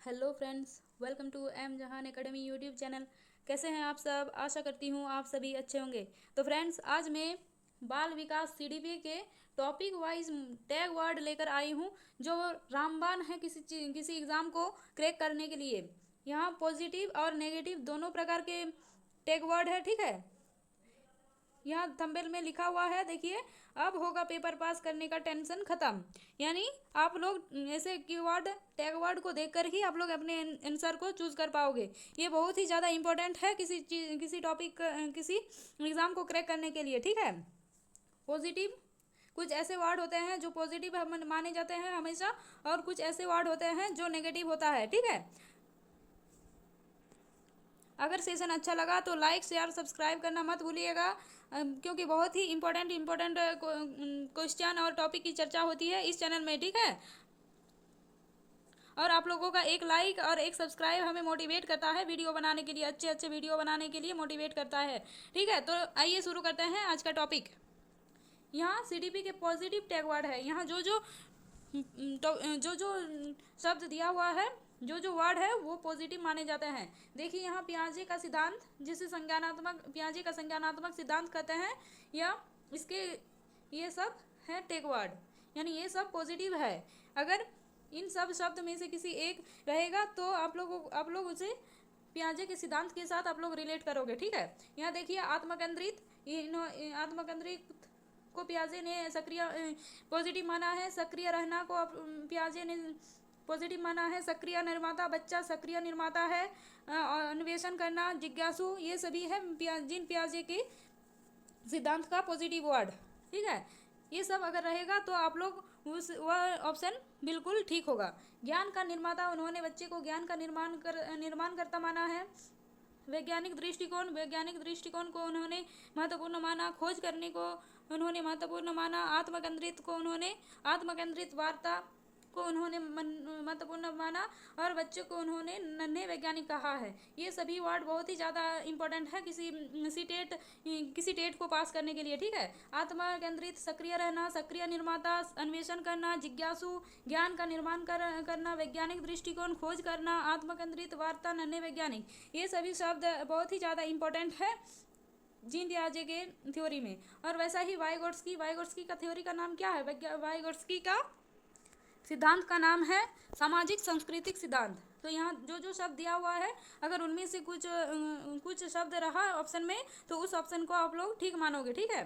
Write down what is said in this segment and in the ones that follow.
Hello friends, welcome to M Jahan academy YouTube channel. कैसे हैं आप सब? आशा करती हूँ आप सभी अच्छे होंगे। तो फ्रेंड्स, आज मैं बाल विकास सीडीपी के टॉपिक वाइज टैग वर्ड लेकर आई हूँ जो रामबाण है किसी एग्ज़ाम को क्रैक करने के लिए। यहाँ पॉजिटिव और नेगेटिव दोनों प्रकार के टैग वर्ड है, ठीक है। यहाँ थंबनेल में लिखा हुआ है, देखिए, अब होगा पेपर पास करने का टेंशन खत्म। यानी आप लोग ऐसे कीवर्ड टैग वर्ड को देखकर ही आप लोग अपने आंसर को चूज कर पाओगे। ये बहुत ही ज़्यादा इंपॉर्टेंट है किसी टॉपिक किसी एग्जाम को क्रैक करने के लिए, ठीक है। पॉजिटिव, कुछ ऐसे वर्ड होते हैं जो पॉजिटिव माने जाते हैं हमेशा, और कुछ ऐसे वर्ड होते हैं जो नेगेटिव होता है, ठीक है। अगर सेशन अच्छा लगा तो लाइक शेयर सब्सक्राइब करना मत भूलिएगा, क्योंकि बहुत ही इम्पोर्टेंट क्वेश्चन और टॉपिक की चर्चा होती है इस चैनल में, ठीक है। और आप लोगों का एक लाइक और एक सब्सक्राइब हमें मोटिवेट करता है वीडियो बनाने के लिए, अच्छे अच्छे वीडियो बनाने के लिए मोटिवेट करता है, ठीक है। तो आइए शुरू करते हैं आज का टॉपिक। यहाँ सीडीपी के पॉजिटिव टैग वर्ड है। यहाँ जो शब्द दिया हुआ है, जो वर्ड है वो पॉजिटिव माने जाते हैं। देखिए, यहाँ पियाजे का सिद्धांत, जिसे पियाजे का संज्ञानात्मक सिद्धांत कहते हैं, या इसके ये सब है टैग वर्ड, यानी ये सब पॉजिटिव है। अगर इन सब शब्द में से किसी एक रहेगा तो आप लोग उसे पियाजे के सिद्धांत के साथ आप लोग रिलेट करोगे, ठीक है। यहाँ देखिए, आत्मकेंद्रित को पियाजे ने सक्रिय पॉजिटिव माना है। सक्रिय रहना को पियाजे ने पॉजिटिव माना है। सक्रिय निर्माता, बच्चा सक्रिय निर्माता है। अन्वेषण करना, जिज्ञासु, ये सभी है जीन पियाजे के सिद्धांत का पॉजिटिव वर्ड, ठीक है। ये सब अगर रहेगा तो आप लोग वह ऑप्शन बिल्कुल ठीक होगा। ज्ञान का निर्माता, उन्होंने बच्चे को ज्ञान का निर्माण करता माना है। वैज्ञानिक दृष्टिकोण को उन्होंने महत्वपूर्ण माना। खोज करने को उन्होंने महत्वपूर्ण माना। आत्मकेंद्रित वार्ता को उन्होंने महत्वपूर्ण माना, और बच्चों को उन्होंने नन्हे वैज्ञानिक कहा है। ये सभी वर्ड बहुत ही ज़्यादा इंपॉर्टेंट है किसी टेट को पास करने के लिए, ठीक है। आत्मकेंद्रित, सक्रिय रहना, सक्रिय निर्माता, अन्वेषण करना, जिज्ञासु, ज्ञान का निर्माण करना, वैज्ञानिक दृष्टिकोण, खोज करना, आत्मकेंद्रित वार्ता, नन्हे वैज्ञानिक, ये सभी शब्द बहुत ही ज़्यादा इंपॉर्टेंट है जीन पियाजे के थ्योरी में। और वैसा ही वाइगोट्स्की का थ्योरी का नाम क्या है? वाइगोट्स्की का सिद्धांत का नाम है सामाजिक सांस्कृतिक सिद्धांत। तो यहाँ जो शब्द दिया हुआ है, अगर उनमें से कुछ शब्द रहा ऑप्शन में तो उस ऑप्शन को आप लोग ठीक मानोगे, ठीक है,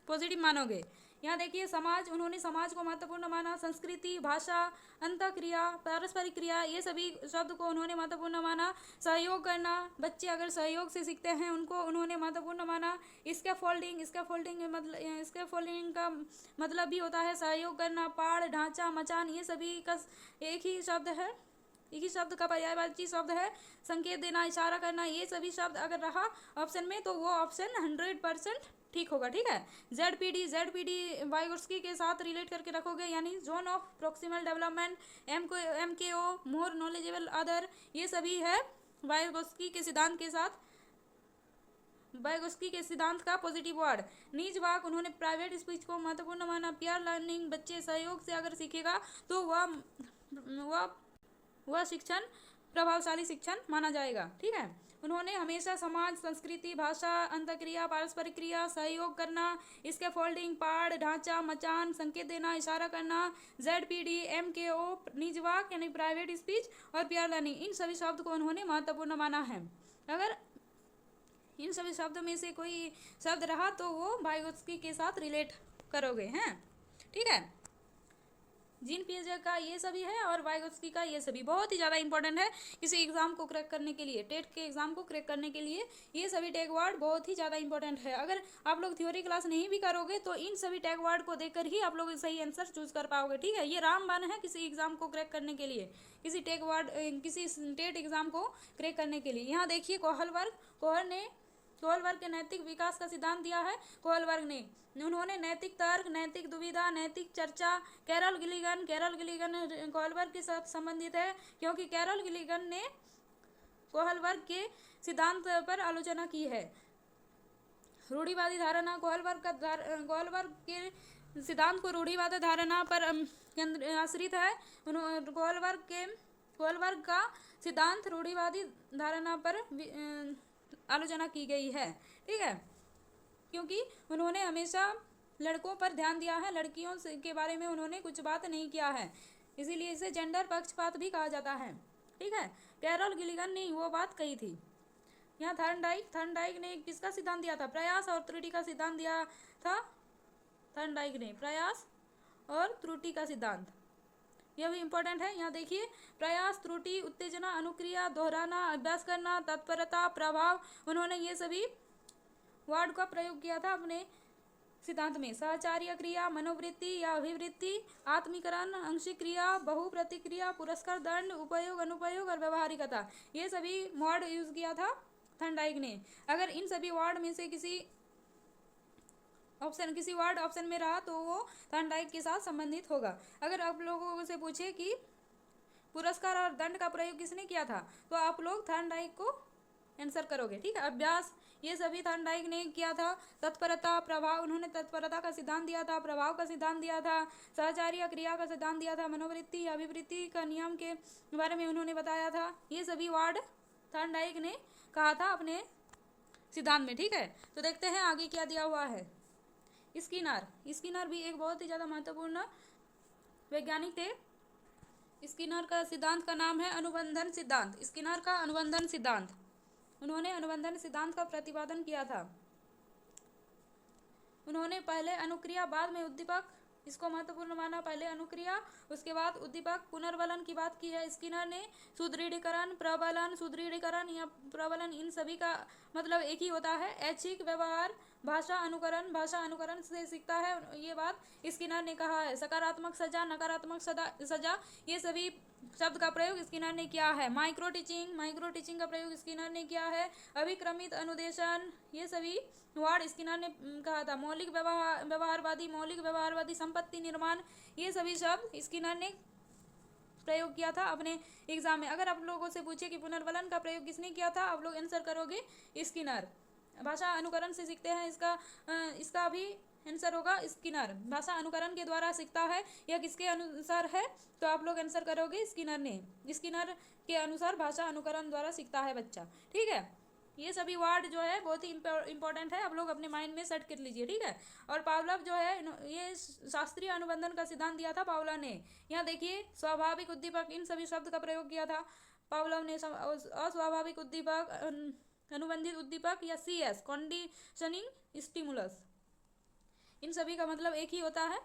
पॉजिटिव मानोगे। यहाँ देखिए, समाज, उन्होंने समाज को महत्वपूर्ण माना। संस्कृति, भाषा, अंतःक्रिया, पारस्परिक क्रिया, ये सभी शब्द को उन्होंने महत्वपूर्ण माना। सहयोग करना, बच्चे अगर सहयोग से सीखते हैं उनको उन्होंने महत्वपूर्ण माना। स्कैफोल्डिंग का मतलब भी होता है सहयोग करना। पाड़, ढांचा, मचान, ये सभी का एक ही शब्द है, एक ही शब्द का पर्यायवाची शब्द है। संकेत देना, इशारा करना, ये सभी शब्द अगर रहा ऑप्शन में तो वो ऑप्शन 100% ठीक होगा, ठीक है। जेड पी डी वाइगोट्स्की के साथ रिलेट करके रखोगे, यानी zone of proximal development, MKO, more knowledgeable other, ये सभी है वाइगोट्स्की के सिद्धांत का पॉजिटिव वर्ड। निज वाक, उन्होंने प्राइवेट स्पीच को महत्वपूर्ण माना। पियर लर्निंग, बच्चे सहयोग से अगर सीखेगा तो वह शिक्षण प्रभावशाली शिक्षण माना जाएगा, ठीक है। उन्होंने हमेशा समाज, संस्कृति, भाषा, अंतःक्रिया, पारस्परिक क्रिया, सहयोग करना, स्कैफोल्डिंग, पाड़, ढांचा, मचान, संकेत देना, इशारा करना, ZPD, MKO, निजवाक यानी प्राइवेट स्पीच, और पियर लर्निंग, इन सभी शब्द को उन्होंने महत्वपूर्ण माना है। अगर इन सभी शब्दों में से कोई शब्द रहा तो वो वाइगोट्स्की के साथ रिलेट करोगे, हैं, ठीक है। जीन पियाजे का ये सभी है और वाइगोट्स्की का ये सभी बहुत ही ज़्यादा इंपॉर्टेंट है किसी एग्जाम को क्रैक करने के लिए, टेट के एग्जाम को क्रैक करने के लिए ये सभी टैग वर्ड बहुत ही ज़्यादा इंपॉर्टेंट है। अगर आप लोग थ्योरी क्लास नहीं भी करोगे तो इन सभी टैग वर्ड को देखकर ही आप लोग सही आंसर चूज कर पाओगे, ठीक है। ये रामबाण है किसी एग्जाम को क्रैक करने के लिए, किसी टेट एग्जाम को क्रैक करने के लिए। यहाँ देखिए, कोहलवर्ग के नैतिक विकास का सिद्धांत दिया है कोहलवर्ग ने। उन्होंने नैतिक तर्क, नैतिक दुविधा, नैतिक चर्चा, कैरल गिलिगन कोहलवर्ग के साथ संबंधित है, क्योंकि कैरल गिलिगन ने कोहलवर्ग के सिद्धांत पर आलोचना की है। रूढ़िवादी धारणा, कोहलवर्ग के सिद्धांत को रूढ़िवादी धारणा पर आश्रित है। कोहलवर्ग के कोलबर्ग का सिद्धांत रूढ़िवादी धारणा पर आलोचना की गई है, ठीक है, क्योंकि उन्होंने हमेशा लड़कों पर ध्यान दिया है, लड़कियों के बारे में उन्होंने कुछ बात नहीं किया है, इसीलिए इसे जेंडर पक्षपात भी कहा जाता है, ठीक है। कैरोल गिलिगन ने वो बात कही थी। यहाँ थर्नडाइक ने किसका सिद्धांत दिया था? प्रयास और त्रुटि का सिद्धांत दिया था थर्नडाइक ने, प्रयास और त्रुटि का सिद्धांत, यह भी इंपॉर्टेंट है। यहाँ देखिए, प्रयास, त्रुटि, उत्तेजना, अनुक्रिया, दोहराना, अभ्यास करना, तत्परता, प्रभाव, उन्होंने ये सभी वर्ड का प्रयोग किया था अपने सिद्धांत में। सहचार्य क्रिया, मनोवृत्ति या अभिवृत्ति, आत्मीकरण, आंशिक क्रिया, बहुप्रतिक्रिया, पुरस्कार, दंड, उपयोग, अनुपयोग और व्यवहारिकता, ये सभी वर्ड यूज किया था थर्नडाइक ने। अगर इन सभी वर्ड में से किसी वर्ड ऑप्शन में रहा तो वो थर्नडाइक के साथ संबंधित होगा। अगर आप लोगों से पूछे कि पुरस्कार और दंड का प्रयोग किसने किया था, तो आप लोग थर्नडाइक को आंसर करोगे, ठीक है। अभ्यास, ये सभी थर्नडाइक ने किया था। तत्परता, प्रभाव, उन्होंने तत्परता का सिद्धांत दिया था, प्रभाव का सिद्धांत दिया था, सहचार्य क्रिया का सिद्धांत दिया था, मनोवृत्ति, अभिवृत्ति का नियम के बारे में उन्होंने बताया था। ये सभी वर्ड थर्नडाइक ने कहा था अपने सिद्धांत में, ठीक है। तो देखते हैं आगे क्या दिया हुआ है। स्किनर भी एक बहुत ही ज़्यादा महत्वपूर्ण वैज्ञानिक थे। स्किनर का सिद्धांत का नाम है अनुबंधन सिद्धांत। स्किनर का अनुबंधन सिद्धांत, उन्होंने अनुबंधन सिद्धांत का प्रतिपादन किया था। उन्होंने पहले अनुक्रिया बाद में उद्दीपक, इसको महत्वपूर्ण माना, पहले अनुक्रिया उसके बाद उद्दीपक, पुनर्बलन की बात की है स्किनर ने। सुदृढ़ीकरण, प्रबलन, सुदृढ़ीकरण या प्रबलन, इन सभी का मतलब एक ही होता है, ऐच्छिक व्यवहार, भाषा अनुकरण से सीखता है, ये बात स्किनर ने कहा है। सकारात्मक सजा, नकारात्मक सजा, ये सभी शब्द का प्रयोग स्किनर ने किया है। माइक्रो टीचिंग का प्रयोग स्किनर ने किया है। अभिक्रमित अनुदेशन, ये सभी वर्ड स्किनर ने कहा था। मौलिक व्यवहारवादी, संपत्ति निर्माण, ये सभी शब्द स्किनर ने प्रयोग किया था अपने एग्जाम में। अगर आप लोगों से पूछे कि पुनर्बलन का प्रयोग किसने किया था, आप लोग आंसर करोगे स्किनर। भाषा अनुकरण से सीखते हैं, इसका भी आंसर होगा स्किनर। भाषा अनुकरण के द्वारा सीखता है, यह किसके अनुसार है, तो आप लोग आंसर करोगे स्किनर ने। स्किनर के अनुसार भाषा अनुकरण द्वारा सीखता है बच्चा, ठीक है। ये सभी वर्ड जो है बहुत ही इंपॉर्टेंट है, आप लोग अपने माइंड में सेट कर लीजिए, ठीक है। और पावलव जो है, ये शास्त्रीय अनुबंधन का सिद्धांत दिया था पावलव ने। यहाँ देखिए, स्वाभाविक उद्दीपक, इन सभी शब्द का प्रयोग किया था पावलव ने। अस्वाभाविक उद्दीपक, अनुबंधित उद्दीपक या CS, कंडीशनिंग स्टिमुलस, इन सभी का मतलब एक ही होता है।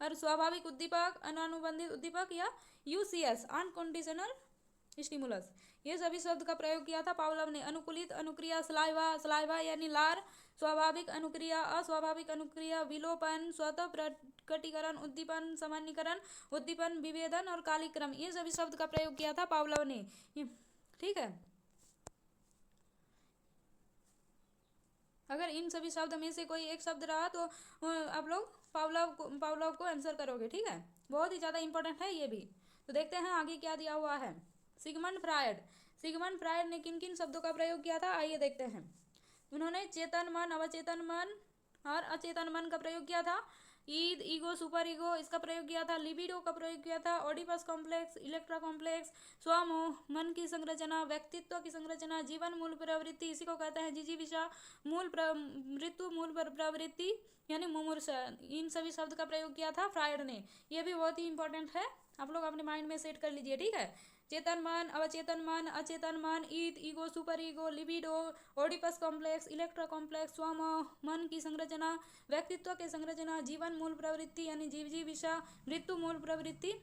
और स्वाभाविक उद्दीपक, अनानुबंधित उद्दीपक या UCS, अनकंडीशनल स्टिमुलस, ये सभी शब्द का प्रयोग किया था पावलव ने। अनुकूलित अनुक्रिया, सलाइवा यानी लार, स्वाभाविक अनुक्रिया, अस्वाभाविक अनुक्रिया, विलोपन, स्वतः प्रकटीकरण, उद्दीपन, सामान्यीकरण, उद्दीपन, विभेदन और कालीक्रम, ये सभी शब्द का प्रयोग किया था पावलव ने, ठीक है। अगर इन सभी शब्द में से कोई एक शब्द रहा तो आप लोग पावलव को आंसर करोगे, ठीक है। बहुत ही ज़्यादा इंपॉर्टेंट है ये भी। तो देखते हैं आगे क्या दिया हुआ है। सिगमंड फ्रायड ने किन किन शब्दों का प्रयोग किया था, आइए देखते हैं। उन्होंने चेतन मन, अवचेतन मन और अचेतन मन का प्रयोग किया था। ईगो, सुपर ईगो, इसका प्रयोग किया था। लिबिडो का प्रयोग किया था। ओडिपस कॉम्प्लेक्स, इलेक्ट्रा कॉम्प्लेक्स, स्वमोह, मन की संरचना, व्यक्तित्व की संरचना, जीवन मूल प्रवृत्ति, इसी को कहते हैं जिजीविषा, मृत्यु मूल प्रवृत्ति यानी मुमूर्षा, इन सभी शब्द का प्रयोग किया था फ्रायड ने। ये भी बहुत ही इंपॉर्टेंट है, आप लोग अपने माइंड में सेट कर लीजिए, ठीक है। चेतन मन, अवचेतन मन, अचेतन मन, ego, super ego, libido, Oedipus complex, Electra complex, स्वमोह, मन की संरचना, व्यक्तित्व की संरचना, जीवन मूल प्रवृत्ति यानी जीवजीविषा, मृत्यु मूल प्रवृत्ति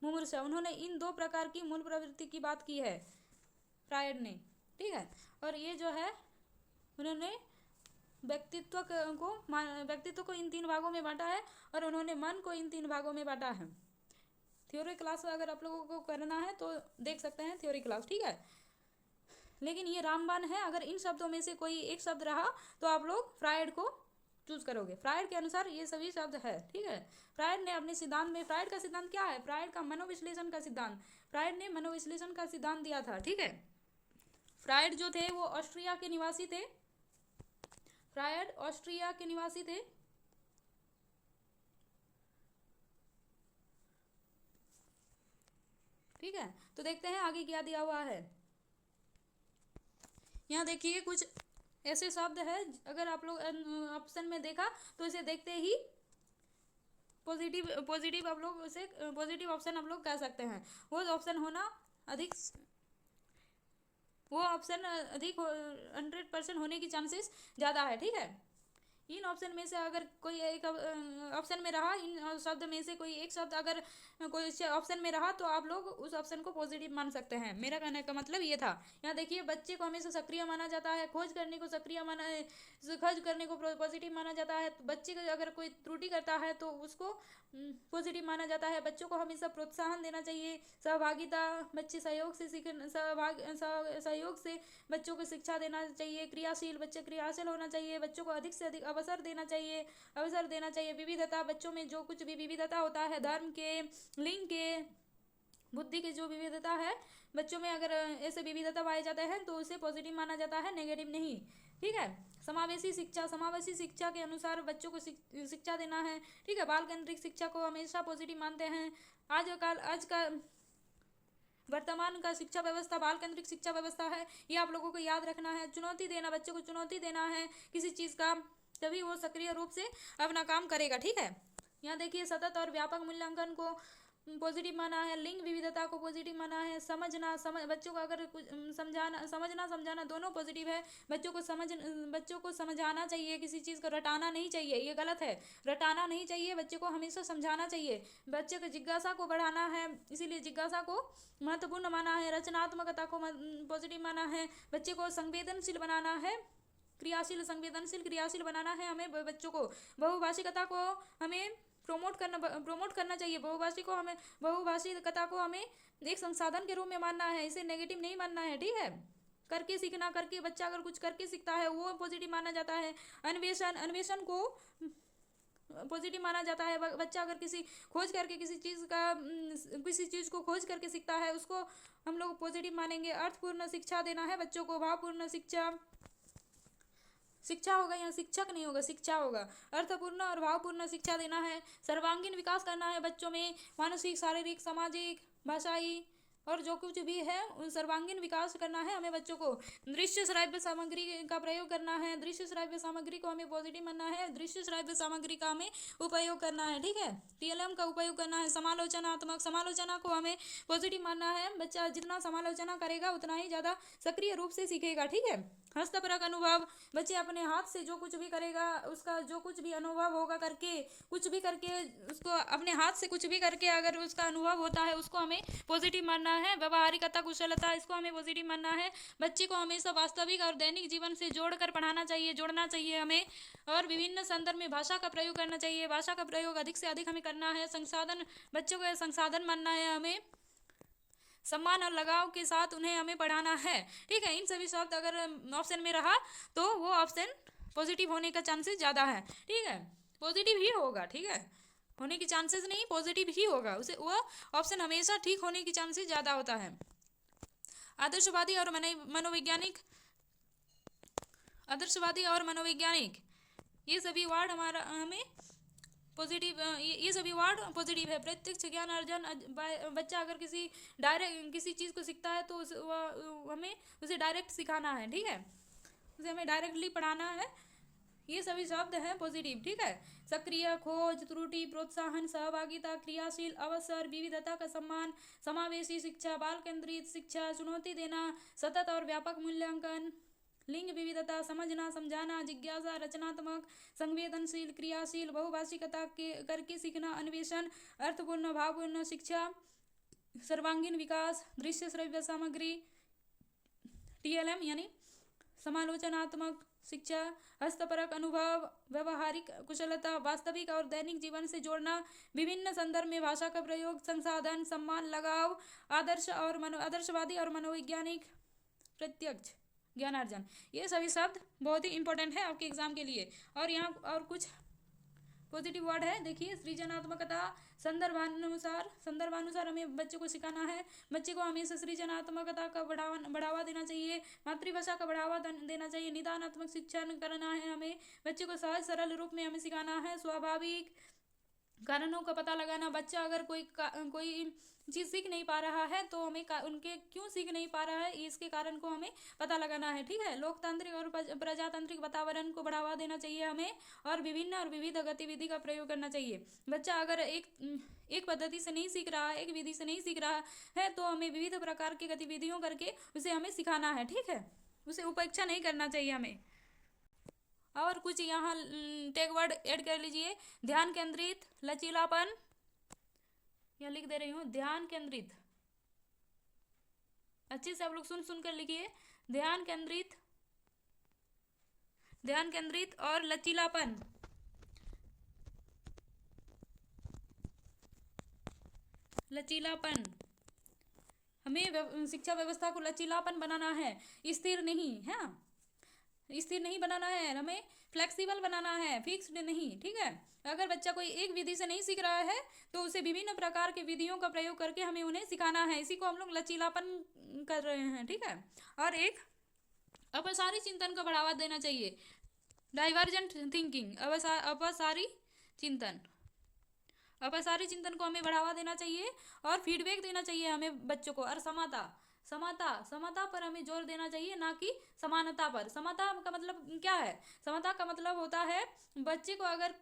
मुमूर्षा, उन्होंने इन 2 प्रकार की मूल प्रवृत्ति की बात की है फ्रायड ने, ठीक है। और ये जो है उन्होंने व्यक्तित्व को इन 3 भागों में बांटा है और उन्होंने मन को इन 3 भागों में बांटा है। थ्योरी क्लास अगर आप लोगों को करना है तो देख सकते हैं थ्योरी क्लास, ठीक है। लेकिन ये रामबाण है, अगर इन शब्दों में से कोई एक शब्द रहा तो आप लोग फ्रायड को चूज करोगे। फ्रायड के अनुसार ये सभी शब्द है, ठीक है। फ्रायड ने अपने सिद्धांत में, फ्रायड का सिद्धांत क्या है, फ्रायड का मनोविश्लेषण का सिद्धांत, फ्रायड ने मनोविश्लेषण का सिद्धांत दिया था, ठीक है। फ्रायड जो थे वो ऑस्ट्रिया के निवासी थे। फ्रायड ऑस्ट्रिया के निवासी थे। ठीक है, तो देखते हैं आगे क्या दिया हुआ है। यहाँ देखिए कुछ ऐसे शब्द है, अगर आप लोग ऑप्शन में देखा तो इसे देखते ही पॉजिटिव पॉजिटिव आप लोग उसे पॉजिटिव ऑप्शन आप लोग कह सकते हैं। वो ऑप्शन होना अधिक, वो ऑप्शन अधिक 100% होने की चांसेस ज़्यादा है। ठीक है, इन ऑप्शन में से अगर कोई एक ऑप्शन में रहा, इन शब्द में से कोई एक शब्द अगर कोई ऑप्शन में रहा तो आप लोग उस ऑप्शन को पॉजिटिव मान सकते हैं। मेरा कहने का मतलब ये था। यहाँ देखिए बच्चे को हमेशा सक्रिय माना जाता है, खोज करने को सक्रिय माना, खोज करने को पॉजिटिव माना जाता है। तो बच्चे को अगर कोई त्रुटि करता है तो उसको पॉजिटिव माना जाता है। बच्चों को हमेशा प्रोत्साहन देना चाहिए, सहभागिता, बच्चे सहयोग से सहयोग से बच्चों को शिक्षा देना चाहिए। क्रियाशील, बच्चे क्रियाशील होना चाहिए। बच्चों को अधिक से अधिक अवसर देना चाहिए। विविधता, बच्चों में जो कुछ भी विविधता होता है, धर्म के, लिंग के, बुद्धि की जो विविधता है बच्चों में, अगर ऐसे विविधता पाए जाते हैं तो उसे पॉजिटिव माना जाता है, नेगेटिव नहीं। ठीक है, समावेशी शिक्षा के अनुसार बच्चों को शिक्षा देना है। ठीक है, बाल केंद्रित शिक्षा को हमेशा पॉजिटिव मानते हैं। आज का वर्तमान का शिक्षा व्यवस्था बाल केंद्रित शिक्षा व्यवस्था है, ये आप लोगों को याद रखना है। चुनौती देना, बच्चों को चुनौती देना है किसी चीज़ का, तभी वो सक्रिय रूप से अपना काम करेगा। ठीक है, यहाँ देखिए सतत और व्यापक मूल्यांकन को पॉजिटिव माना है। लिंग विविधता को पॉजिटिव माना है। बच्चों को अगर कुछ समझाना दोनों पॉजिटिव है। बच्चों को समझाना चाहिए, किसी चीज़ को रटाना नहीं चाहिए, ये गलत है। रटाना नहीं चाहिए, बच्चे को हमेशा समझाना चाहिए। बच्चे को जिज्ञासा को बढ़ाना है, इसीलिए जिज्ञासा को महत्वपूर्ण माना है। रचनात्मकता को पॉजिटिव माना है। बच्चे को संवेदनशील बनाना है, क्रियाशील बनाना है हमें बच्चों को। बहुभाषिकता को हमें प्रमोट करना चाहिए। बहुभाषिकता को हमें एक संसाधन के रूप में मानना है, इसे नेगेटिव नहीं मानना है। ठीक है, करके सीखना, करके बच्चा अगर कुछ करके सीखता है वो पॉजिटिव माना जाता है। अन्वेषण को पॉजिटिव माना जाता है। बच्चा अगर किसी चीज़ को खोज करके सीखता है उसको हम लोग पॉजिटिव मानेंगे। अर्थपूर्ण शिक्षा देना है बच्चों को, भावपूर्ण शिक्षा होगा, यहाँ शिक्षक नहीं होगा, शिक्षा होगा। अर्थपूर्ण और भावपूर्ण शिक्षा देना है। सर्वांगीण विकास करना है बच्चों में, मानसिक, शारीरिक, सामाजिक, भाषाई और जो कुछ भी है उन सर्वांगीण विकास करना है हमें बच्चों को। दृश्य श्राव्य सामग्री का प्रयोग करना है। दृश्य श्राव्य सामग्री को हमें पॉजिटिव मानना है। दृश्य श्राव्य सामग्री का हमें उपयोग करना है। ठीक है, TLM का उपयोग करना है। समालोचना को हमें पॉजिटिव मानना है। बच्चा जितना समालोचना करेगा उतना ही ज़्यादा सक्रिय रूप से सीखेगा। ठीक है, हस्तपरक अनुभव, बच्चे अपने हाथ से जो कुछ भी करेगा, उसका जो कुछ भी अनुभव होगा करके, कुछ भी करके उसको अपने हाथ से कुछ भी करके अगर उसका अनुभव होता है उसको हमें पॉजिटिव मानना है। व्यवहारिकता, कुशलता, इसको हमें पॉजिटिव मानना है। बच्चे को हमेशा वास्तविक और दैनिक जीवन से जोड़कर जोड़ना चाहिए हमें। और विभिन्न संदर्भ में भाषा का प्रयोग करना चाहिए। भाषा का प्रयोग अधिक से अधिक हमें करना है। बच्चों को संसाधन मानना है हमें। सम्मान और लगाव के साथ उन्हें हमें पढ़ाना है। ठीक है, इन सभी शब्द अगर ऑप्शन में रहा तो वो ऑप्शन पॉजिटिव होने का चांसेस ज़्यादा है। ठीक है, पॉजिटिव ही होगा। ठीक है, होने की चांसेस नहीं, पॉजिटिव ही होगा, उसे वो ऑप्शन हमेशा ठीक होने की चांसेस ज़्यादा होता है। आदर्शवादी और मनोवैज्ञानिक, ये सभी वर्ड हमें पॉजिटिव, ये सभी वर्ड पॉजिटिव है। प्रत्यक्ष ज्ञान अर्जन, बच्चा अगर किसी चीज़ को सीखता है तो हमें उसे डायरेक्ट सिखाना है। ठीक है, उसे हमें डायरेक्टली पढ़ाना है। ये सभी शब्द हैं पॉजिटिव। ठीक है, सक्रिय, खोज, त्रुटि, प्रोत्साहन, सहभागिता, क्रियाशील, अवसर, विविधता का सम्मान, समावेशी शिक्षा, बाल केंद्रित शिक्षा, चुनौती देना, सतत और व्यापक मूल्यांकन, लिंग विविधता, समझना, समझाना, जिज्ञासा, रचनात्मक, संवेदनशील, क्रियाशील, बहुभाषिकता करके सीखना, अन्वेषण, अर्थपूर्ण, भावपूर्ण शिक्षा, सर्वांगीण विकास, दृश्य श्रव्य सामग्री, TLM यानी समालोचनात्मक शिक्षा, हस्तपरक अनुभव, व्यवहारिक कुशलता, वास्तविक और दैनिक जीवन से जोड़ना, विभिन्न संदर्भ में भाषा का प्रयोग, संसाधन, सम्मान, लगाव, आदर्शवादी और मनोवैज्ञानिक, प्रत्यक्ष ज्ञानार्जन, ये सभी शब्द बहुत ही इंपॉर्टेंट है आपके एग्जाम के लिए। और यहाँ और कुछ पॉजिटिव वर्ड है, देखिए सृजनात्मकता, संदर्भानुसार हमें बच्चों को सिखाना है। बच्चे को हमेशा सृजनात्मकता का बढ़ावा देना चाहिए। मातृभाषा का बढ़ावा देना चाहिए। निदानात्मक शिक्षण करना है हमें। बच्चे को सहज सरल रूप में हमें सिखाना है। स्वाभाविक कारणों का पता लगाना, बच्चा अगर कोई चीज़ सीख नहीं पा रहा है, तो हमें उनके क्यों सीख नहीं पा रहा है इसके कारण को हमें पता लगाना है। ठीक है, लोकतांत्रिक और प्रजातांत्रिक वातावरण को बढ़ावा देना चाहिए हमें, और विभिन्न और विविध गतिविधि का प्रयोग करना चाहिए। बच्चा अगर एक पद्धति से नहीं सीख रहा है, एक विधि से नहीं सीख रहा है, तो हमें विविध प्रकार की गतिविधियों करके उसे हमें सिखाना है। ठीक है, उसे उपेक्षा नहीं करना चाहिए हमें। और कुछ यहाँ टैग वर्ड ऐड कर लीजिए। ध्यान केंद्रित, लचीलापन, यहाँ लिख दे रही हूँ, ध्यान केंद्रित। अच्छे से आप लोग सुन सुन कर लिखिए। ध्यान केंद्रित, ध्यान केंद्रित और लचीलापन। लचीलापन, हमें शिक्षा व्यवस्था को लचीलापन बनाना है, स्थिर नहीं है, स्थिर नहीं बनाना है, हमें फ्लेक्सिबल बनाना है, फिक्स्ड नहीं। ठीक है, अगर बच्चा कोई एक विधि से नहीं सीख रहा है, तो उसे विभिन्न प्रकार के विधियों का प्रयोग करके हमें उन्हें सिखाना है। इसी को हम लोग लचीलापन कर रहे हैं। ठीक है, और एक अपसारी चिंतन को बढ़ावा देना चाहिए, डाइवर्जेंट थिंकिंग, अपसारी चिंतन, अपसारी चिंतन को हमें बढ़ावा देना चाहिए, और फीडबैक देना चाहिए हमें बच्चों को। और समता, समता, समता पर हमें जोर देना चाहिए, ना कि समानता पर। समता का मतलब क्या है? समता का मतलब होता है बच्चे को, अगर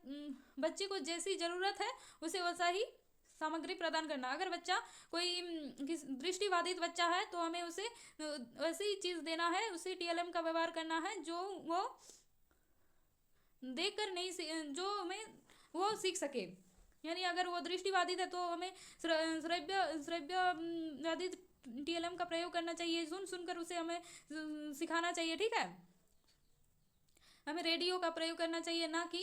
बच्चे को जैसी ज़रूरत है उसे वैसा ही सामग्री प्रदान करना। अगर बच्चा कोई दृष्टिबाधित बच्चा है, तो हमें उसे वैसी चीज़ देना है, उसे टीएलएम का व्यवहार करना है जो वो देखकर नहीं, जो हमें वो सीख सके। यानी अगर वो दृष्टिबाधित है, तो हमें श्रव्य बाधित टीएलएम का प्रयोग करना चाहिए, सुन सुनकर उसे हमें सिखाना चाहिए। ठीक है, हमें रेडियो का प्रयोग करना चाहिए, ना कि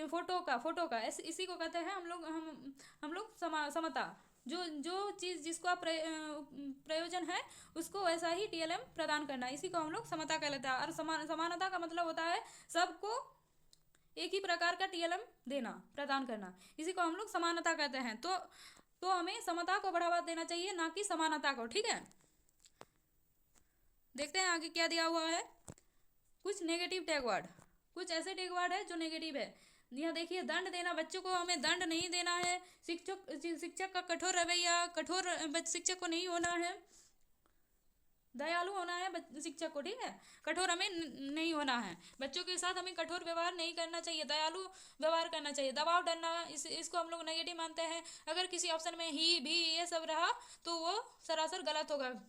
फोटो का इसी को कहते हैं हम लोग समता। जो चीज़ जिसको आप प्रयोजन है, उसको वैसा ही टीएलएम प्रदान करना, इसी को हम लोग समता कहते हैं। और समानता का मतलब होता है सबको एक ही प्रकार का टीएलएम देना, प्रदान करना, इसी को हम लोग समानता कहते हैं। तो हमें समता को बढ़ावा देना चाहिए, ना कि समानता को। ठीक है, देखते हैं आगे क्या दिया हुआ है। कुछ नेगेटिव टैग वर्ड, कुछ ऐसे टैग वर्ड है जो नेगेटिव है। यहाँ देखिए, दंड देना, बच्चों को हमें दंड नहीं देना है। शिक्षक का कठोर रवैया, कठोर शिक्षक को नहीं होना है, दयालु होना है शिक्षक को। ठीक है, कठोर हमें नहीं होना है, बच्चों के साथ हमें कठोर व्यवहार नहीं करना चाहिए, दयालु व्यवहार करना चाहिए। दबाव डालना, इसको हम लोग नेगेटिव मानते हैं। अगर किसी ऑप्शन में ही भी ये सब रहा, तो वो सरासर गलत होगा।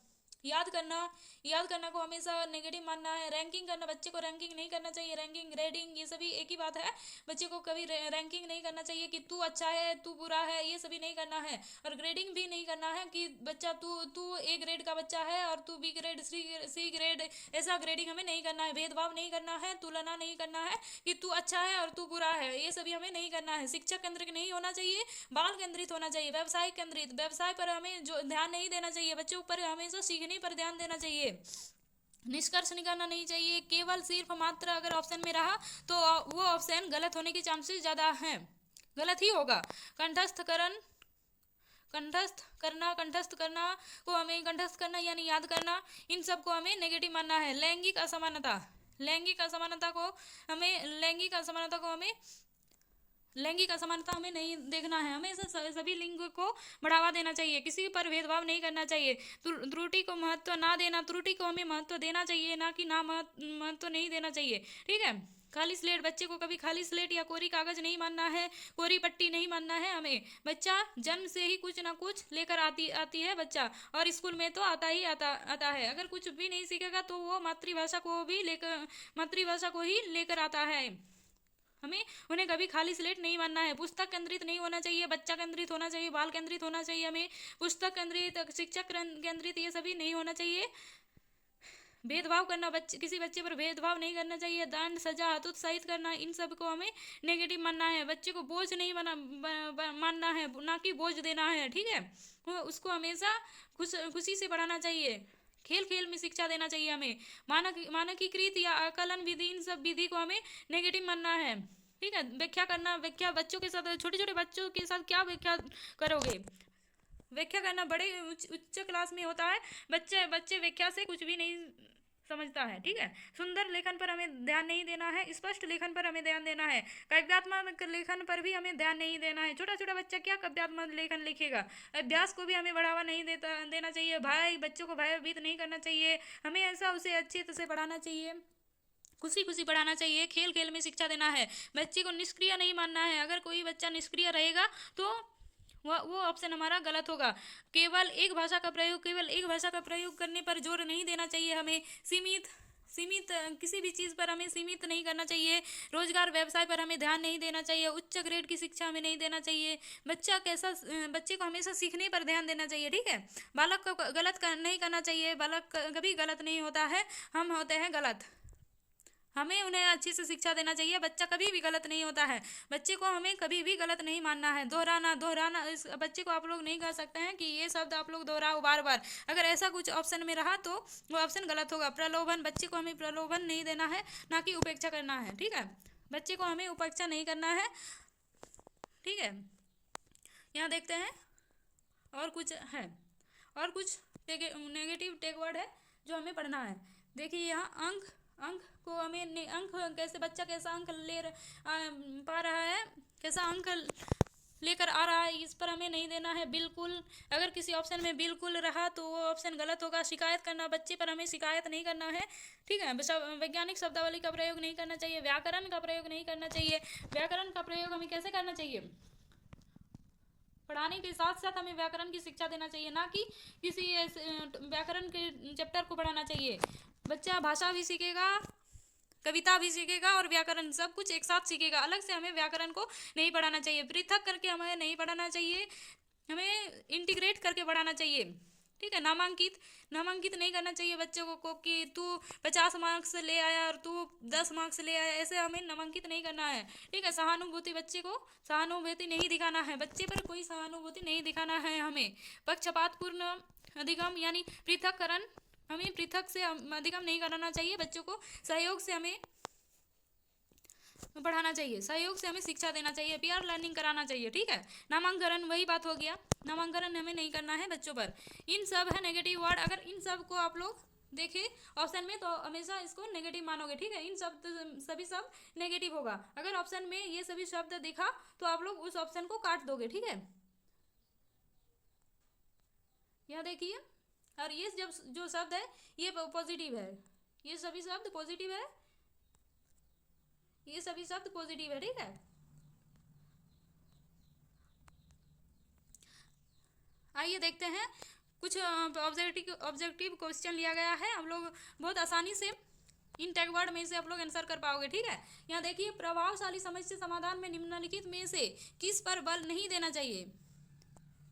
याद करना को हमेशा नेगेटिव मानना है। रैंकिंग करना, बच्चे को रैंकिंग नहीं करना चाहिए। रैंकिंग, ग्रेडिंग, ये सभी एक ही बात है। बच्चे को कभी रैंकिंग नहीं करना चाहिए कि तू अच्छा है, तू बुरा है, ये सभी नहीं करना है। और ग्रेडिंग भी नहीं करना है कि बच्चा तू ए ग्रेड का बच्चा है और तू बी ग्रेड, सी ग्रेड, ऐसा ग्रेडिंग हमें नहीं करना है। भेदभाव नहीं करना है, तुलना नहीं करना है कि तू अच्छा है और तू बुरा है, ये सभी हमें नहीं करना है। शिक्षक केंद्रित नहीं होना चाहिए, बाल केंद्रित होना चाहिए। व्यवसाय केंद्रित, व्यवसाय पर हमें जो ध्यान नहीं देना चाहिए, बच्चों पर हमेशा सीखने पर ध्यान देना चाहिए। निष्कर्ष निकालना नहीं चाहिए। केवल सिर्फ मात्र अगर ऑप्शन में रहा, तो वो ऑप्शन गलत होने के चांसेस ज़्यादा हैं, गलत ही होगा। कंठस्थ करना को हमें, कंठस्थ करना यानी याद करना, इन सब को हमें नेगेटिव मानना है। लैंगिक असमानता हमें नहीं देखना है। हमें सभी लिंग को बढ़ावा देना चाहिए, किसी पर भेदभाव नहीं करना चाहिए। त्रुटि को महत्व ना देना, त्रुटि को हमें महत्व देना चाहिए, ना कि ना महत्व नहीं देना चाहिए। ठीक है, खाली स्लेट, बच्चे को कभी खाली स्लेट या कोरी कागज नहीं मानना है, कोरी पट्टी नहीं मानना है हमें। बच्चा जन्म से ही कुछ ना कुछ लेकर आती है बच्चा, और स्कूल में तो आता है। अगर कुछ भी नहीं सीखेगा, तो वो मातृभाषा को ही लेकर आता है। हमें उन्हें कभी खाली स्लेट नहीं मानना है। पुस्तक केंद्रित नहीं होना चाहिए, बच्चा केंद्रित होना चाहिए, बाल केंद्रित होना चाहिए। हमें पुस्तक केंद्रित, शिक्षक केंद्रित, ये सभी नहीं होना चाहिए। भेदभाव करना, किसी बच्चे पर भेदभाव नहीं करना चाहिए। दंड, सजा, हतोत्साहित करना, इन सब को हमें नेगेटिव मानना है। बच्चे को बोझ नहीं मानना है, ना कि बोझ देना है। ठीक है, उसको हमेशा खुशी से पढ़ाना चाहिए। खेल में शिक्षा देना चाहिए हमें। मानकीकृत या आकलन विधि, इन सब विधि को हमें नेगेटिव मानना है। ठीक है, व्याख्या बच्चों के साथ, छोटे बच्चों के साथ क्या व्याख्या करोगे? व्याख्या करना बड़े उच्च क्लास में होता है। बच्चे व्याख्या से कुछ भी नहीं समझता है, ठीक है। सुंदर लेखन पर हमें ध्यान नहीं देना है, स्पष्ट लेखन पर हमें ध्यान देना है, काव्यात्मक लेखन पर भी हमें ध्यान नहीं देना है। छोटा छोटा बच्चा क्या काव्यात्मक लेखन लिखेगा। अभ्यास को भी हमें बढ़ावा नहीं देना चाहिए। बच्चों को भयभीत नहीं करना चाहिए, हमें ऐसा उसे अच्छे से पढ़ाना चाहिए, खुशी खुशी पढ़ाना चाहिए। खेल खेल में शिक्षा देना है, बच्चे को निष्क्रिय नहीं मानना है। अगर कोई बच्चा निष्क्रिय रहेगा तो वो ऑप्शन हमारा गलत होगा। केवल एक भाषा का प्रयोग करने पर जोर नहीं देना चाहिए हमें। सीमित सीमित किसी भी चीज़ पर हमें सीमित नहीं करना चाहिए। रोजगार व्यवसाय पर हमें ध्यान नहीं देना चाहिए। उच्च ग्रेड की शिक्षा हमें नहीं देना चाहिए। बच्चे को हमेशा सीखने पर ध्यान देना चाहिए, ठीक है। बालक को नहीं करना चाहिए। बालक कभी गलत नहीं होता है, हम होते हैं गलत। हमें उन्हें अच्छी से शिक्षा देना चाहिए। बच्चा कभी भी गलत नहीं होता है। बच्चे को हमें कभी भी गलत नहीं मानना है। दोहराना इस बच्चे को आप लोग नहीं कह सकते हैं कि ये शब्द आप लोग दोहराओ बार बार। अगर ऐसा कुछ ऑप्शन में रहा तो वो ऑप्शन गलत होगा। प्रलोभन, बच्चे को हमें प्रलोभन नहीं देना है, ना कि उपेक्षा करना है, ठीक है। बच्चे को हमें उपेक्षा नहीं करना है, ठीक है। यहाँ देखते हैं और कुछ है, और कुछ नेगेटिव टेक वर्ड है जो हमें पढ़ना है। देखिए यहाँ अंक को हमें अंक कैसे, बच्चा कैसा अंक पा रहा है, कैसा अंक लेकर आ रहा है, इस पर हमें नहीं देना है बिल्कुल। अगर किसी ऑप्शन में बिल्कुल रहा तो वो ऑप्शन गलत होगा। शिकायत करना, बच्चे पर हमें शिकायत नहीं करना है, ठीक है। वैज्ञानिक शब्दावली का प्रयोग नहीं करना चाहिए। व्याकरण का प्रयोग नहीं करना चाहिए। व्याकरण का प्रयोग हमें कैसे करना चाहिए, पढ़ाने के साथ साथ हमें व्याकरण की शिक्षा देना चाहिए, ना कि किसी व्याकरण के चैप्टर को पढ़ाना चाहिए। बच्चा भाषा भी सीखेगा, कविता भी सीखेगा और व्याकरण सब कुछ एक साथ सीखेगा। अलग से हमें व्याकरण को नहीं पढ़ाना चाहिए, पृथक करके हमें नहीं पढ़ाना चाहिए, हमें इंटीग्रेट करके पढ़ाना चाहिए, ठीक है। नामांकित नहीं करना चाहिए बच्चों को कि तू 50 मार्क्स ले आया और तू 10 मार्क्स ले आया, ऐसे हमें नामांकित नहीं करना है, ठीक है। सहानुभूति, बच्चे को सहानुभूति नहीं दिखाना है, बच्चे पर कोई सहानुभूति नहीं दिखाना है हमें। पक्षपातपूर्ण अधिगम यानी पृथककरण, हमें पृथक से अधिगम नहीं कराना चाहिए। बच्चों को सहयोग से हमें पढ़ाना चाहिए, सहयोग से हमें शिक्षा देना चाहिए, पीयर लर्निंग कराना चाहिए, ठीक है। नामांकन, वही बात हो गया, नामांकन हमें नहीं करना है बच्चों पर। इन सब है नेगेटिव वर्ड। अगर इन सब को आप लोग देखें ऑप्शन में तो हमेशा इसको नेगेटिव मानोगे, ठीक है। इन सभी शब्द नेगेटिव होगा। अगर ऑप्शन में ये सभी शब्द दिखा तो आप लोग उस ऑप्शन को काट दोगे, ठीक है। यह देखिए, और ये जो शब्द है ये पॉजिटिव है, ये सभी शब्द पॉजिटिव है, ये सभी शब्द पॉजिटिव है, ठीक है। आइए देखते हैं कुछ ऑब्जेक्टिव क्वेश्चन लिया गया है। हम लोग बहुत आसानी से इन टैग वर्ड में से आप लोग आंसर कर पाओगे, ठीक है। यहाँ देखिए, प्रभावशाली समस्या समाधान में निम्नलिखित में से किस पर बल नहीं देना चाहिए,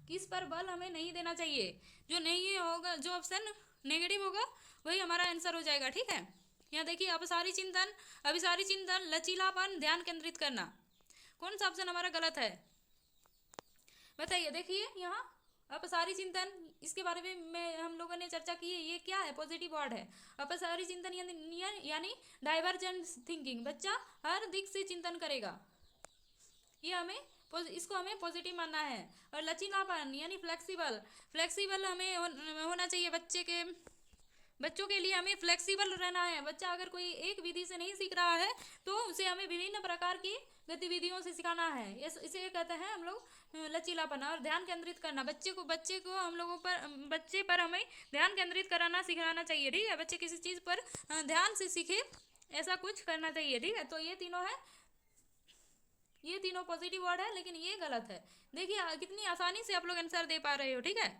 किस पर बल हमें नहीं देना चाहिए। जो नहीं होगा, जो ऑप्शन नेगेटिव होगा वही हमारा आंसर हो जाएगा, ठीक है। यहाँ देखिए, अभिसारी चिंतन, लचीलापन, ध्यान केंद्रित करना, कौन सा ऑप्शन हमारा गलत है बताइए। देखिए यहाँ अपसारी चिंतन, इसके बारे में हम लोगों ने चर्चा की है, ये क्या है, पॉजिटिव वर्ड है। अपसारी चिंतन यानी डाइवर्जेंट थिंकिंग, बच्चा हर दिख से चिंतन करेगा, ये इसको हमें पॉजिटिव मानना है। और लचीलापन यानी फ्लेक्सिबल हमें होना चाहिए। बच्चों के लिए हमें फ्लेक्सिबल रहना है। बच्चा अगर कोई एक विधि से नहीं सीख रहा है तो उसे हमें विभिन्न प्रकार की गतिविधियों से सिखाना है, इसे कहते हैं हम लोग लचीलापन। और ध्यान केंद्रित करना, बच्चे को हम लोगों पर, बच्चे पर हमें ध्यान केंद्रित कराना सिखाना चाहिए, ठीक है। बच्चे किसी चीज़ पर ध्यान से सीखे, ऐसा कुछ करना चाहिए, ठीक है। तो ये तीनों पॉजिटिव वर्ड है, लेकिन ये गलत है। देखिए कितनी आसानी से आप लोग आंसर दे पा रहे हो, ठीक है।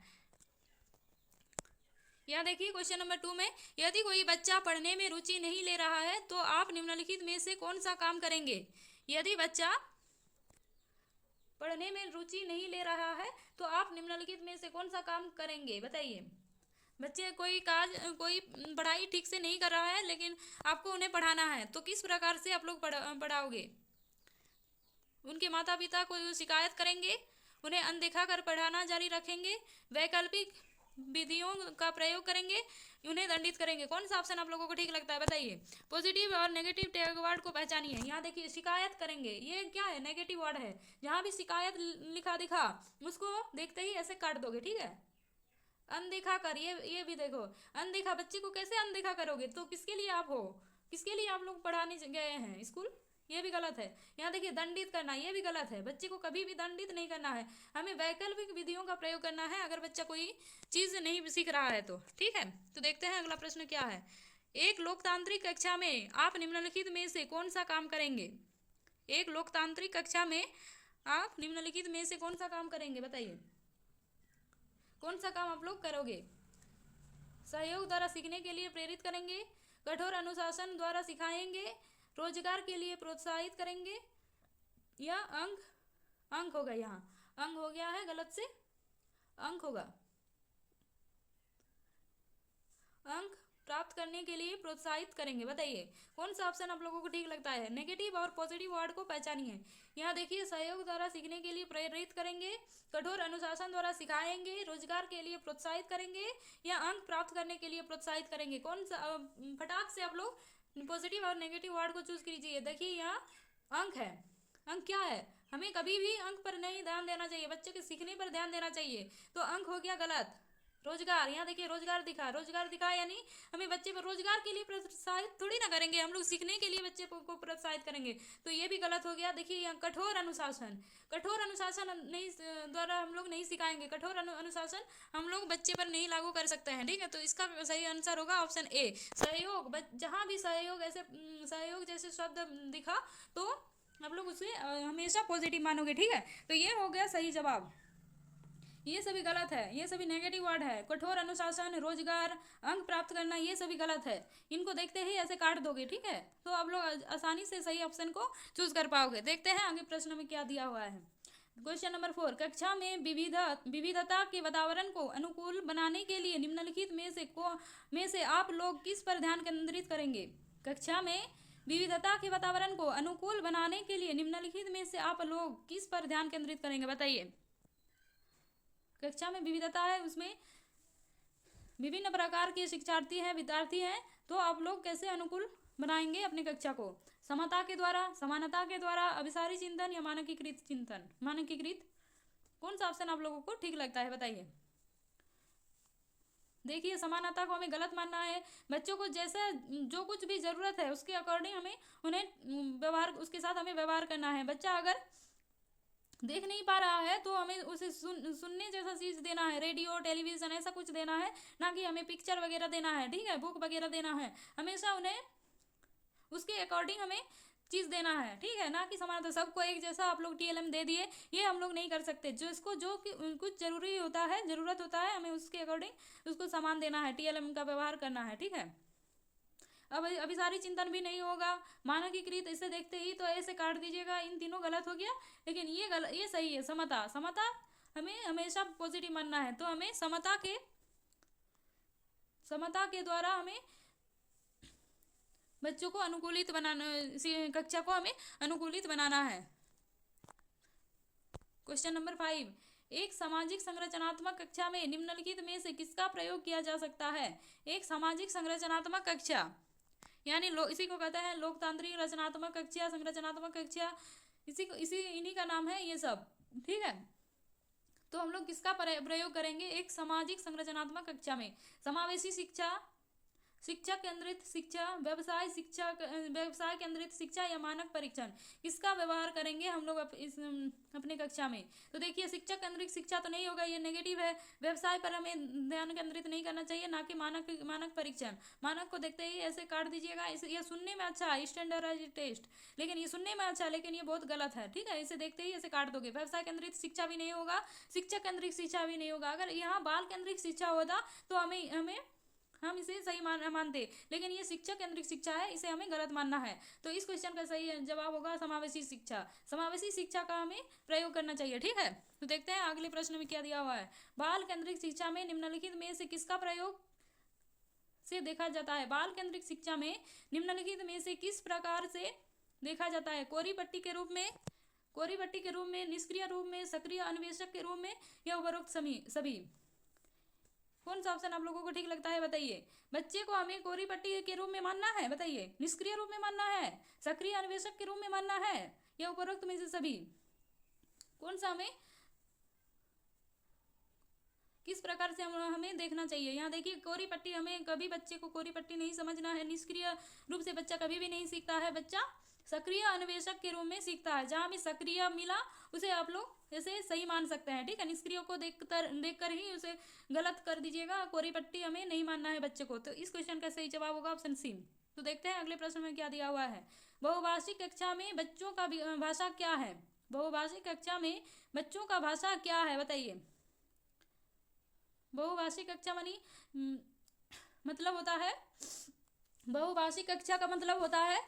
यहाँ देखिए क्वेश्चन नंबर 2 में, यदि कोई बच्चा पढ़ने में रुचि नहीं ले रहा है तो आप निम्नलिखित में से कौन सा काम करेंगे। यदि बच्चा पढ़ने में रुचि नहीं ले रहा है तो आप निम्नलिखित में से कौन सा काम करेंगे बताइए। बच्चे कोई पढ़ाई ठीक से नहीं कर रहा है लेकिन आपको उन्हें पढ़ाना है, तो किस प्रकार से आप लोग पढ़ाओगे। उनके माता पिता को शिकायत करेंगे, उन्हें अनदेखा कर पढ़ाना जारी रखेंगे, वैकल्पिक विधियों का प्रयोग करेंगे, उन्हें दंडित करेंगे। कौन सा ऑप्शन आप लोगों को ठीक लगता है बताइए। पॉजिटिव और नेगेटिव टैग वर्ड को पहचानिए। यहाँ देखिए, शिकायत करेंगे, ये क्या है, नेगेटिव वर्ड है। जहाँ भी शिकायत लिखा दिखा उसको देखते ही ऐसे काट दोगे, ठीक है। अनदेखा कर, ये भी देखो, अनदेखा, बच्चे को कैसे अनदेखा करोगे? तो किसके लिए आप हो, किसके लिए आप लोग पढ़ाने गए हैं स्कूल? ये भी गलत है। यहाँ देखिए दंडित करना, ये भी गलत है, बच्चे को कभी भी दंडित नहीं करना है, हमें वैकल्पिक विधियों का प्रयोग करना है अगर बच्चा कोई चीज़ नहीं सीख रहा है तो। ठीक है, तो देखते हैं अगला प्रश्न क्या है। एक लोकतांत्रिक कक्षा में आप निम्नलिखित में से कौन सा काम करेंगे? एक लोकतांत्रिक कक्षा में आप निम्नलिखित में से कौन सा काम करेंगे, बताइए कौन सा काम आप लोग करोगे? सहयोग द्वारा सीखने के लिए प्रेरित करेंगे, कठोर अनुशासन द्वारा सिखाएंगे, रोजगार के लिए प्रोत्साहित करेंगे, या अंक, अंक होगा, यहाँ अंक हो गया है गलत से, अंक होगा, अंक प्राप्त करने के लिए प्रोत्साहित करेंगे। बताइए कौन सा ऑप्शन आप लोगों को ठीक लगता है? नेगेटिव और पॉजिटिव वर्ड को पहचानिए। यहाँ देखिए सहयोग द्वारा सीखने के लिए प्रेरित करेंगे, कठोर अनुशासन द्वारा सिखाएंगे, रोजगार के लिए प्रोत्साहित करेंगे, या अंक प्राप्त करने के लिए प्रोत्साहित करेंगे। कौन सा, फटाक से आप लोग पॉजिटिव और नेगेटिव वर्ड को चूज कीजिए। देखिए यहाँ अंक है, अंक क्या है? हमें कभी भी अंक पर नहीं ध्यान देना चाहिए, बच्चे के सीखने पर ध्यान देना चाहिए, तो अंक हो गया गलत। रोजगार, यहाँ देखिए रोजगार दिखा, रोजगार दिखा यानी हमें बच्चे पर रोजगार के लिए प्रोत्साहित थोड़ी ना करेंगे, हम लोग सीखने के लिए बच्चे को प्रोत्साहित करेंगे, तो ये भी गलत हो गया। देखिए यहाँ कठोर अनुशासन, कठोर अनुशासन नहीं द्वारा हम लोग नहीं सिखाएंगे, कठोर अनुशासन हम लोग बच्चे पर नहीं लागू कर सकते हैं। ठीक है, तो इसका सही आंसर होगा ऑप्शन ए, सहयोग। जहाँ भी सहयोग ऐसे सहयोग जैसे शब्द दिखा तो आप लोग उसे हमेशा पॉजिटिव मानोगे। ठीक है, तो ये हो गया सही जवाब, ये सभी गलत है, ये सभी नेगेटिव वर्ड है। कठोर अनुशासन, रोजगार, अंक प्राप्त करना, ये सभी गलत है, इनको देखते ही ऐसे काट दोगे। ठीक है, तो आप लोग आसानी से सही ऑप्शन को चूज कर पाओगे। देखते हैं आगे प्रश्न में क्या दिया हुआ है। क्वेश्चन नंबर 4, कक्षा में विविधता के वातावरण को अनुकूल बनाने के लिए निम्नलिखित में से आप लोग किस पर ध्यान केंद्रित करेंगे? कक्षा में विविधता के वातावरण को अनुकूल बनाने के लिए निम्नलिखित में से आप लोग किस पर ध्यान केंद्रित करेंगे? बताइए। कक्षा में विविधता है, उसमें विभिन्न प्रकार के शिक्षार्थी हैं, विद्यार्थी हैं, तो आप लोग कैसे अनुकूल बनाएंगे अपनी कक्षा को? समता के द्वारा, समानता के द्वारा, अभिसारी चिंतन, या मानकीकृत चिंतन? मानकीकृत, कौन सा ऑप्शन आप लोगों को ठीक लगता है? बताइए। देखिए समानता को हमें गलत मानना है, बच्चों को जैसा जो कुछ भी ज़रूरत है उसके अकॉर्डिंग हमें उन्हें व्यवहार, उसके साथ हमें व्यवहार करना है। बच्चा अगर देख नहीं पा रहा है तो हमें उसे सुनने जैसा चीज़ देना है, रेडियो, टेलीविज़न, ऐसा कुछ देना है, ना कि हमें पिक्चर वगैरह देना है। ठीक है, बुक वगैरह देना है, हमेशा उन्हें उसके अकॉर्डिंग हमें चीज़ देना है। ठीक है, ना कि समानता सबको एक जैसा आप लोग टीएलएम दे दिए, ये हम लोग नहीं कर सकते। जो इसको जो कुछ जरूरी होता है, ज़रूरत होता है, हमें उसके अकॉर्डिंग उसको सामान देना है, टीएलएम का व्यवहार करना है। ठीक है, अब अभिसारी चिंतन भी नहीं होगा, मानकीकृत इसे देखते ही तो ऐसे काट दीजिएगा, इन तीनों गलत हो गया। लेकिन ये गलत, ये सही है। समता, समता हमें हमेशा पॉजिटिव मानना है, तो हमें समता के द्वारा हमें बच्चों को अनुकूलित बनाना, कक्षा को हमें अनुकूलित बनाना है। क्वेश्चन नंबर 5, एक सामाजिक संरचनात्मक कक्षा में निम्नलिखित में से किसका प्रयोग किया जा सकता है? एक सामाजिक संरचनात्मक कक्षा यानी इसी को कहते हैं लोकतांत्रिक रचनात्मक कक्षा, संरचनात्मक कक्षा, इन्हीं का नाम है ये सब। ठीक है, तो हम लोग किसका प्रयोग करेंगे एक सामाजिक संरचनात्मक कक्षा में? समावेशी शिक्षा, शिक्षा केंद्रित शिक्षा, व्यवसाय शिक्षा, व्यवसाय केंद्रित शिक्षा, या मानक परीक्षण, किसका व्यवहार करेंगे हम लोग अपने कक्षा में? तो देखिए शिक्षा केंद्रित शिक्षा तो नहीं होगा, ये नेगेटिव है। व्यवसाय पर हमें ध्यान केंद्रित नहीं करना चाहिए, ना कि मानक परीक्षण। मानक को देखते ही ऐसे काट दीजिएगा। ये सुनने में अच्छा है, स्टैंडर्डाइज्ड टेस्ट, लेकिन ये सुनने में अच्छा है, लेकिन ये बहुत गलत है। ठीक है, इसे देखते ही ऐसे काट दोगे। व्यवसाय केंद्रित शिक्षा भी नहीं होगा, शिक्षा केंद्रित शिक्षा भी नहीं होगा। अगर यहाँ बाल केंद्रित शिक्षा होता तो हम इसे सही मानते, लेकिन ये शिक्षा केंद्रित शिक्षा है, इसे हमें गलत मानना है। तो इस क्वेश्चन का सही जवाब होगा समावेशी शिक्षा। समावेशी शिक्षा का हमें प्रयोग करना चाहिए। ठीक है, तो देखते हैं अगले प्रश्न में क्या दिया हुआ है। बाल केंद्रित शिक्षा में निम्नलिखित में से किसका प्रयोग से देखा जाता है? बाल केंद्रित शिक्षा में निम्नलिखित में से किस प्रकार से देखा जाता है? कोरी पट्टी के रूप में, निष्क्रिय रूप में, सक्रिय अन्वेषक के रूप में, या उपरोक्त सभी? कौन सा ऑप्शन आप लोगों को ठीक लगता है? बताइए। बच्चे को हमें कोरी पट्टी के रूप में मानना है, बताइए, निष्क्रिय रूप में मानना है, सक्रिय अन्वेषक के रूप में मानना है, या उपरोक्त में से सभी? कौन सा हमें किस प्रकार से हमें देखना चाहिए। यहाँ देखिए कोरी पट्टी, हमें कभी बच्चे को कोरी पट्टी नहीं समझना है। निष्क्रिय रूप से बच्चा कभी भी नहीं सीखता है, बच्चा सक्रिय अन्वेषक के रूप में सीखता है। जहाँ भी सक्रिय मिला उसे आप लोग ऐसे सही मान सकते हैं, ठीक है। निष्क्रिय को देखकर ही उसे गलत कर दीजिएगा। कोरी पट्टी हमें नहीं मानना है बच्चे को। तो इस क्वेश्चन का सही जवाब होगा ऑप्शन सी। तो देखते हैं अगले प्रश्न में क्या दिया हुआ है। बहुभाषिक कक्षा में बच्चों का भाषा क्या है। बहुभाषिक कक्षा में बच्चों का भाषा क्या है, बताइए। बहुभाषिक कक्षा मानी मतलब होता है, बहुभाषिक कक्षा का मतलब होता है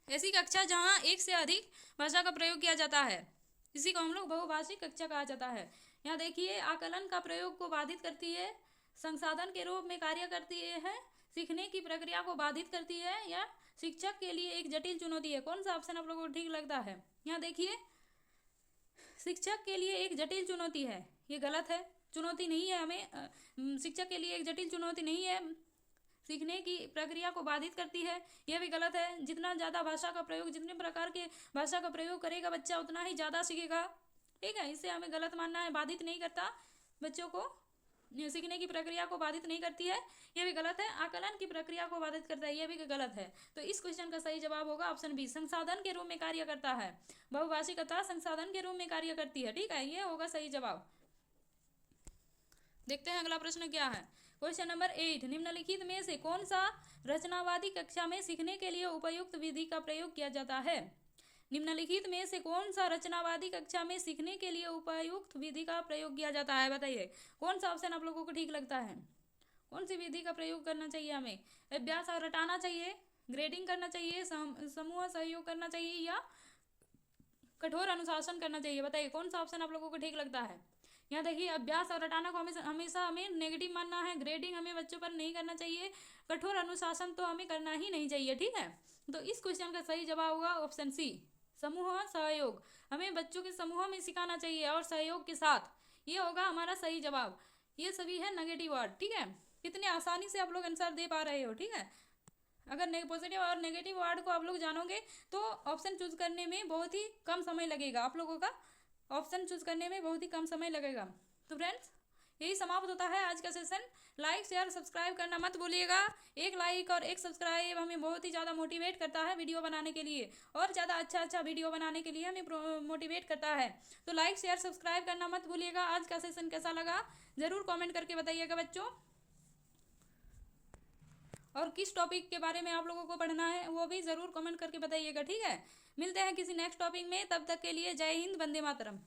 ऐसी कक्षा जहाँ एक से अधिक भाषा का प्रयोग किया जाता है, इसी को हम लोग बहुभाषिक कक्षा कहा जाता है। यहाँ देखिए आकलन का प्रयोग को बाधित करती है, संसाधन के रूप में कार्य करती है, सीखने की प्रक्रिया को बाधित करती है, या शिक्षक के लिए एक जटिल चुनौती है। कौन सा ऑप्शन आप लोगों को ठीक लगता है। यहाँ देखिए शिक्षक के लिए एक जटिल चुनौती है, ये गलत है। चुनौती नहीं है, हमें शिक्षक के लिए एक जटिल चुनौती नहीं है, सीखने की प्रक्रिया को बाधित करती है, यह भी गलत है। जितना ज़्यादा भाषा का प्रयोग, जितने प्रकार के भाषा का प्रयोग करेगा बच्चा उतना ही ज़्यादा सीखेगा, ठीक है। इसे हमें गलत मानना है। बाधित नहीं करता बच्चों को, सीखने की प्रक्रिया को बाधित नहीं करती है, यह भी गलत है। आकलन की प्रक्रिया को बाधित करता है, यह भी गलत है। तो इस क्वेश्चन का सही जवाब होगा ऑप्शन बी, संसाधन के रूप में कार्य करता है। बहुभाषिकता संसाधन के रूप में कार्य करती है, ठीक है, यह होगा सही जवाब। देखते हैं अगला प्रश्न क्या है। क्वेश्चन नंबर 8, निम्नलिखित में से कौन सा रचनावादी कक्षा में सीखने के लिए उपयुक्त विधि का प्रयोग किया जाता है। निम्नलिखित में से कौन सा रचनावादी कक्षा में सीखने के लिए उपयुक्त विधि का प्रयोग किया जाता है, बताइए। कौन सा ऑप्शन आप लोगों को ठीक लगता है। कौन सी विधि का प्रयोग करना चाहिए हमें। अभ्यास और रटाना चाहिए, ग्रेडिंग करना चाहिए, समूह सहयोग करना चाहिए, या कठोर अनुशासन करना चाहिए, बताइए कौन सा ऑप्शन आप लोगों को ठीक लगता है। यहाँ देखिए अभ्यास और रटाना को हमेशा हमें नेगेटिव मानना है, ग्रेडिंग हमें बच्चों पर नहीं करना चाहिए, कठोर अनुशासन तो हमें करना ही नहीं चाहिए, ठीक है। तो इस क्वेश्चन का सही जवाब होगा ऑप्शन सी, समूह सहयोग। हमें बच्चों के समूह में सिखाना चाहिए और सहयोग के साथ, ये होगा हमारा सही जवाब। ये सभी है नेगेटिव वर्ड, ठीक है। कितने आसानी से आप लोग आंसर दे पा रहे हो, ठीक है। अगर पॉजिटिव और नेगेटिव वर्ड को आप लोग जानोगे तो ऑप्शन चूज करने में बहुत ही कम समय लगेगा, आप लोगों का ऑप्शन चूज करने में बहुत ही कम समय लगेगा। तो फ्रेंड्स यही समाप्त होता है आज का सेशन। लाइक शेयर सब्सक्राइब करना मत भूलिएगा। एक लाइक और एक सब्सक्राइब हमें बहुत ही ज़्यादा मोटिवेट करता है वीडियो बनाने के लिए, और ज़्यादा अच्छा वीडियो बनाने के लिए हमें मोटिवेट करता है। तो लाइक शेयर सब्सक्राइब करना मत भूलिएगा। आज का सेशन कैसा लगा ज़रूर कॉमेंट करके बताइएगा बच्चों, और किस टॉपिक के बारे में आप लोगों को पढ़ना है वो भी ज़रूर कमेंट करके बताइएगा, ठीक है। मिलते हैं किसी नेक्स्ट टॉपिक में, तब तक के लिए जय हिंद, वंदे मातरम।